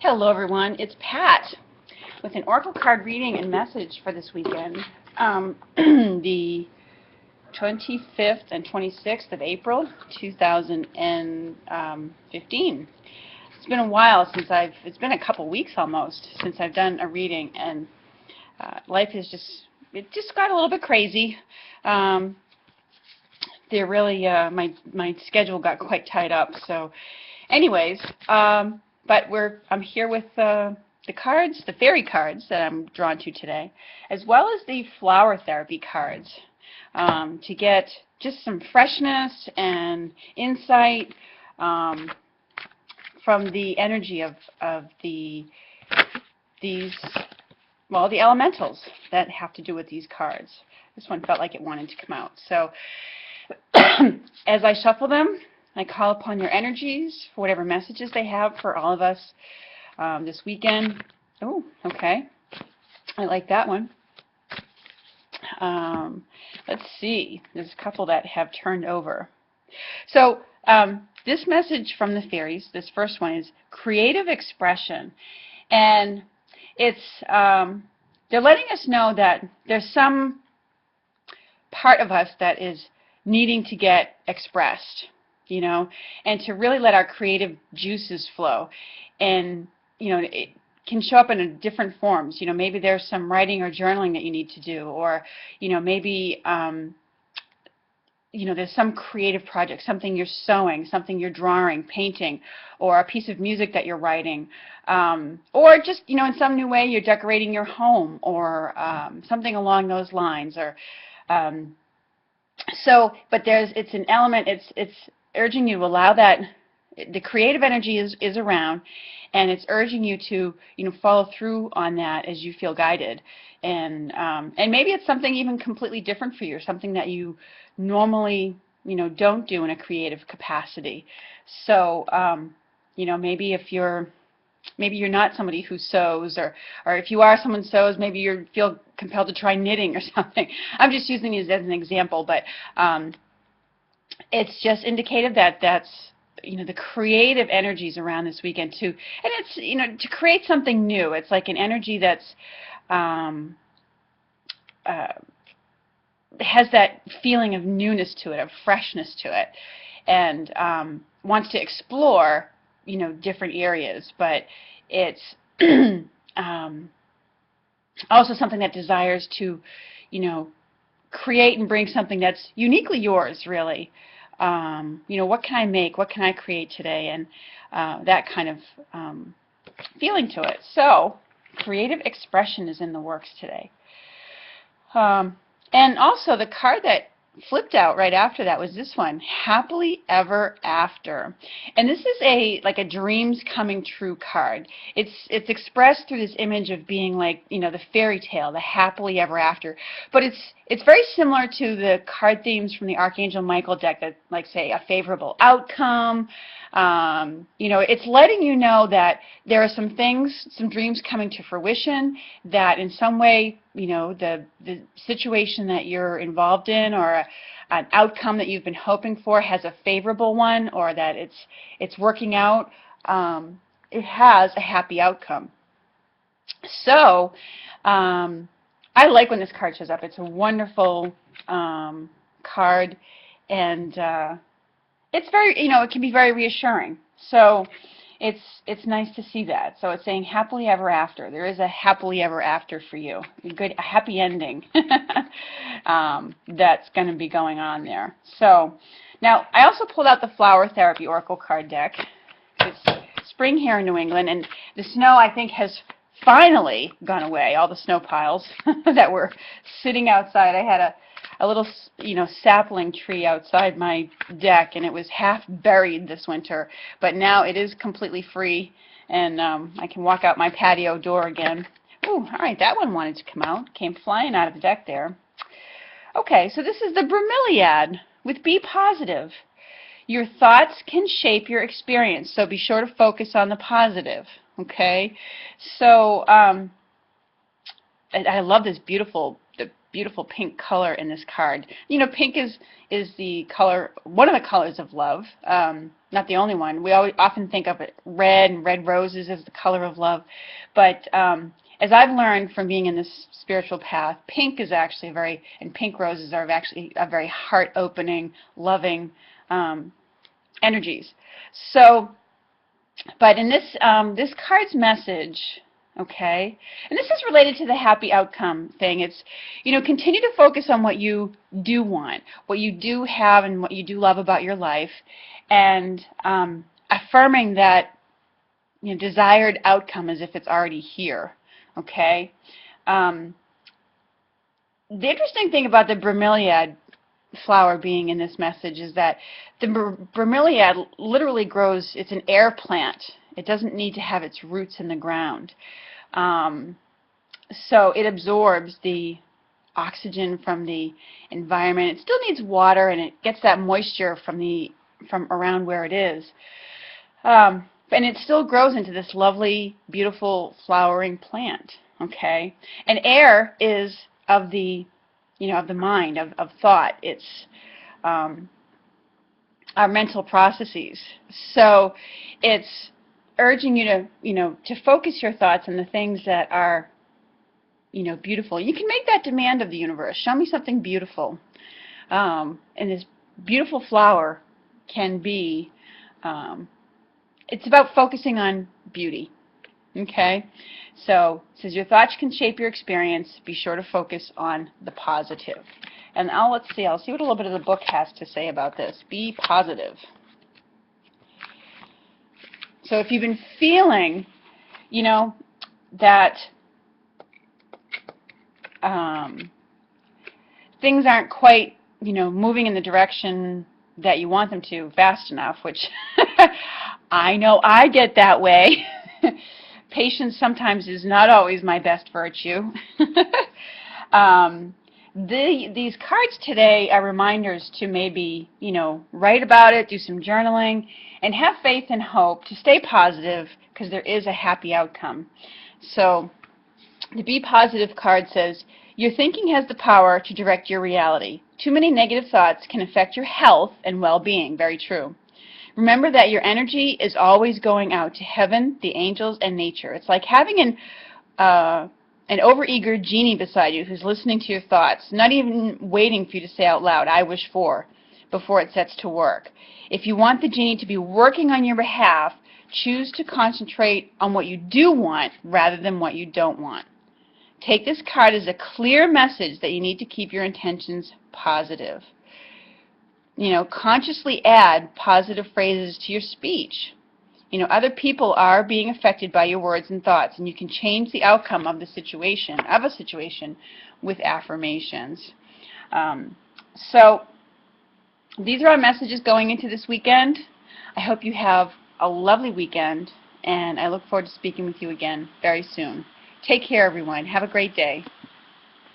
Hello everyone, it's Pat with an oracle card reading and message for this weekend, the 25th and 26th of April 2015. It's been a while since it's been a couple weeks almost since I've done a reading, and life has just got a little bit crazy. My schedule got quite tied up, so anyways, but I'm here with the cards, the fairy cards that I'm drawn to today, as well as the flower therapy cards, to get just some freshness and insight from the energy of the elementals that have to do with these cards. This one felt like it wanted to come out. So as I shuffle them, I call upon your energies for whatever messages they have for all of us this weekend. Oh, okay. I like that one. Let's see. There's a couple that have turned over. So this message from the fairies, this first one, is creative expression. And it's they're letting us know that there's some part of us that is needing to get expressed, you know, and to really let our creative juices flow. And, you know, it can show up in different forms. You know, maybe there's some writing or journaling that you need to do, or, you know, maybe, you know, there's some creative project, something you're sewing, something you're drawing, painting, or a piece of music that you're writing, or just, you know, in some new way you're decorating your home, or something along those lines, or but it's an element, it's urging you to allow that, the creative energy is around, and it's urging you to, you know, follow through on that as you feel guided. And maybe it's something even completely different for you, something that you normally, you know, don't do in a creative capacity. So, you know, maybe you're not somebody who sews, or if you are someone who sews, maybe you feel compelled to try knitting or something. I'm just using these as an example, but it's just indicative that that's, you know, the creative energies around this weekend too. And it's, you know, to create something new. It's like an energy that's has that feeling of newness to it, of freshness to it, and wants to explore, you know, different areas. But it's also something that desires to, you know, create and bring something that's uniquely yours, really. You know, what can I make? What can I create today? And that kind of feeling to it. So creative expression is in the works today. And also the card that flipped out right after that was this one, happily ever after. And this is like a dreams coming true card. It's expressed through this image of being like, you know, the fairy tale, the happily ever after. But it's very similar to the card themes from the Archangel Michael deck that, like, say, a favorable outcome. You know, it's letting you know that there are some things, some dreams coming to fruition, that in some way, you know, the situation that you're involved in, or an outcome that you've been hoping for, has a favorable one, or that it's working out. It has a happy outcome. So I like when this card shows up. It's a wonderful card, and it's very, you know, it can be very reassuring. So it's nice to see that. So it's saying happily ever after. There is a happily ever after for you. A happy ending that's going to be going on there. So now I also pulled out the Flower Therapy Oracle card deck. It's spring here in New England, and the snow, I think, has finally gone away. All the snow piles that were sitting outside. I had a little, you know, sapling tree outside my deck, and it was half buried this winter, but now it is completely free, and I can walk out my patio door again. Ooh, all right, that one wanted to come out. Came flying out of the deck there. Okay, so this is the Bromiliad with Be Positive. Your thoughts can shape your experience, so be sure to focus on the positive. Okay, so I love this beautiful beautiful pink color in this card. You know, pink is the color, one of the colors of love, not the only one. We often think of it red and red roses as the color of love, but as I've learned from being in this spiritual path, pink is actually and pink roses are actually a very heart-opening, loving energies. So, but in this this card's message, okay, and this is related to the happy outcome thing. It's, you know, continue to focus on what you do want, what you do have, and what you do love about your life, and affirming that, you know, desired outcome as if it's already here. Okay. The interesting thing about the bromeliad flower being in this message is that the bromeliad literally grows, it's an air plant. It doesn't need to have its roots in the ground. So it absorbs the oxygen from the environment. It still needs water, and it gets that moisture from around where it is. And it still grows into this lovely, beautiful, flowering plant. Okay, and air is of the, you know, of the mind, of thought. It's our mental processes. So it's urging you to, you know, to focus your thoughts on the things that are, you know, beautiful. You can make that demand of the universe. Show me something beautiful. And this beautiful flower can be, it's about focusing on beauty. Okay? So it says your thoughts can shape your experience. Be sure to focus on the positive. And let's see, I'll see what a little bit of the book has to say about this. Be positive. So if you've been feeling, you know, that things aren't quite, you know, moving in the direction that you want them to fast enough, which I know I get that way. Patience sometimes is not always my best virtue. These cards today are reminders to maybe, you know, write about it, do some journaling, and have faith and hope to stay positive, because there is a happy outcome. So the Be Positive card says, your thinking has the power to direct your reality. Too many negative thoughts can affect your health and well-being. Very true. Remember that your energy is always going out to heaven, the angels, and nature. It's like having an overeager genie beside you who's listening to your thoughts, not even waiting for you to say out loud, I wish for, before it sets to work. If you want the genie to be working on your behalf, choose to concentrate on what you do want rather than what you don't want. Take this card as a clear message that you need to keep your intentions positive. You know, consciously add positive phrases to your speech. You know, other people are being affected by your words and thoughts, and you can change the outcome of a situation with affirmations. So these are our messages going into this weekend. I hope you have a lovely weekend, and I look forward to speaking with you again very soon. Take care, everyone. Have a great day.